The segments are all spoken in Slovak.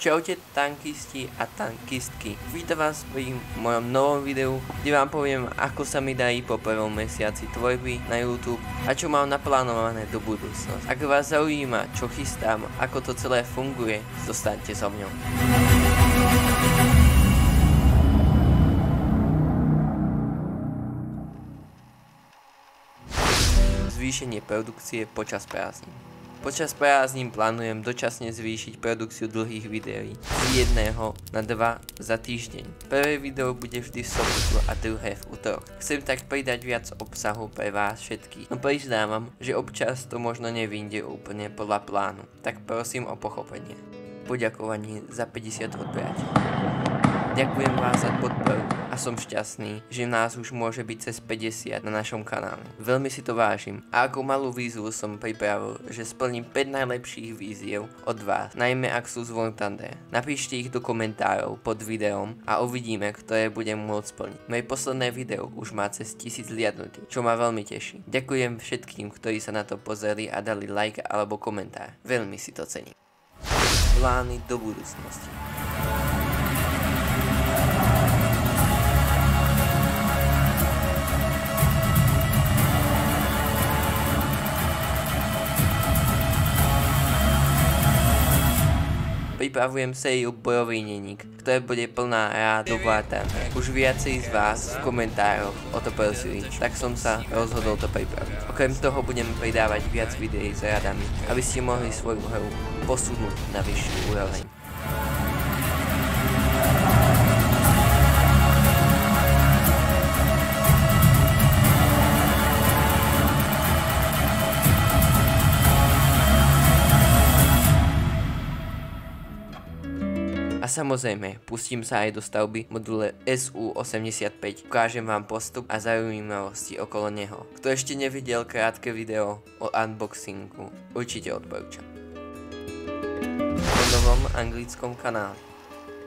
Čaute tankisti a tankistky. Vítam vás pri mojom novom videu, kde vám poviem, ako sa mi darí po prvom mesiaci tvorby na YouTube a čo mám naplánované do budúcnosti. Ak vás zaujíma, čo chystám, ako to celé funguje, zostaňte so mňou. Zvýšenie produkcie počas prázdnin. Počas prázdnin plánujem dočasne zvýšiť produkciu dlhých videí z 1 na 2 za týždeň. Prvé video bude vždy v sobotu a druhé v utorok. Chcem tak pridať viac obsahu pre vás všetkých, no priznávam, že občas to možno nevyjde úplne podľa plánu, tak prosím o pochopenie. Poďakovanie za 50 odberateľov. Ďakujem vás za podporu a som šťastný, že nás už môže byť cez 50 na našom kanále. Veľmi si to vážim a ako malú výzvu som pripravil, že splním 5 najlepších víziev od vás, najmä ak sú z War Thunder. Napíšte ich do komentárov pod videom a uvidíme, ktoré budem môcť splniť. Moje posledné video už má cez 1000 zliadnutí, čo ma veľmi teší. Ďakujem všetkým, ktorí sa na to pozreli a dali like alebo komentár. Veľmi si to cením. Plány do budúcnosti. Pripravujem sériu Bojový denník, ktorá bude plná rád do War Thunder. Už viacej z vás v komentároch o to prosili, tak som sa rozhodol to pripraviť. Okrem toho budem pridávať viac videí s radami, aby ste mohli svoju hru posunúť na vyššiu úroveň. A samozrejme, pustím sa aj do stavby module SU-85. Ukážem vám postup a zaujímavosti okolo neho. Kto ešte nevidel krátke video o unboxingu, určite odporúčam. O novom anglickom kanále.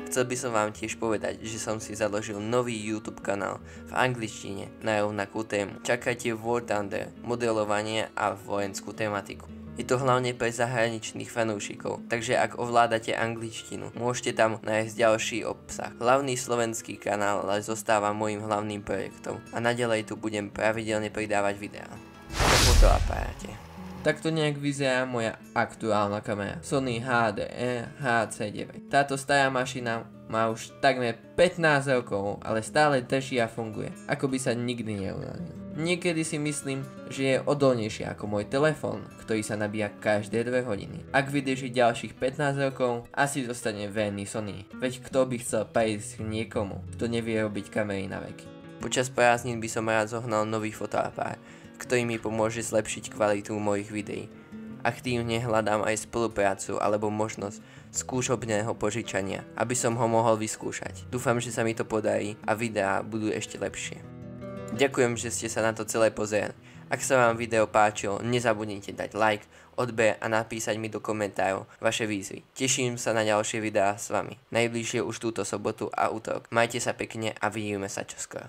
Chcel by som vám tiež povedať, že som si založil nový YouTube kanál v angličtine na rovnakú tému. Čakajte War Thunder, modelovanie a vojenskú tematiku. Je to hlavne pre zahraničných fanúšikov, takže ak ovládate angličtinu, môžete tam nájsť ďalší obsah. Hlavný slovenský kanál ale zostáva môjim hlavným projektom a naďalej tu budem pravidelne pridávať videá. O fotoaparáte. Takto nejak vyzerá moja aktuálna kamera Sony HDR HC9. Táto stará mašina má už takmer 15 rokov, ale stále drží a funguje, ako by sa nikdy neuranil. Niekedy si myslím, že je odolnejšia ako môj telefón, ktorý sa nabíja každé 2 hodiny. Ak vydrží ďalších 15 rokov, asi zostane verný Sony. Veď kto by chcel prejsť k niekomu, kto nevie robiť kamery na veky. Počas prázdnin by som rád zohnal nový fotoaparát, ktorý mi pomôže zlepšiť kvalitu mojich videí. Aktívne hľadám aj spoluprácu alebo možnosť skúšobného požičania, aby som ho mohol vyskúšať. Dúfam, že sa mi to podarí a videá budú ešte lepšie. Ďakujem, že ste sa na to celé pozerali. Ak sa vám video páčilo, nezabudnite dať like, odber a napísať mi do komentárov vaše výzvy. Teším sa na ďalšie videá s vami. Najbližšie už túto sobotu a útorok. Majte sa pekne a vidíme sa čoskoro.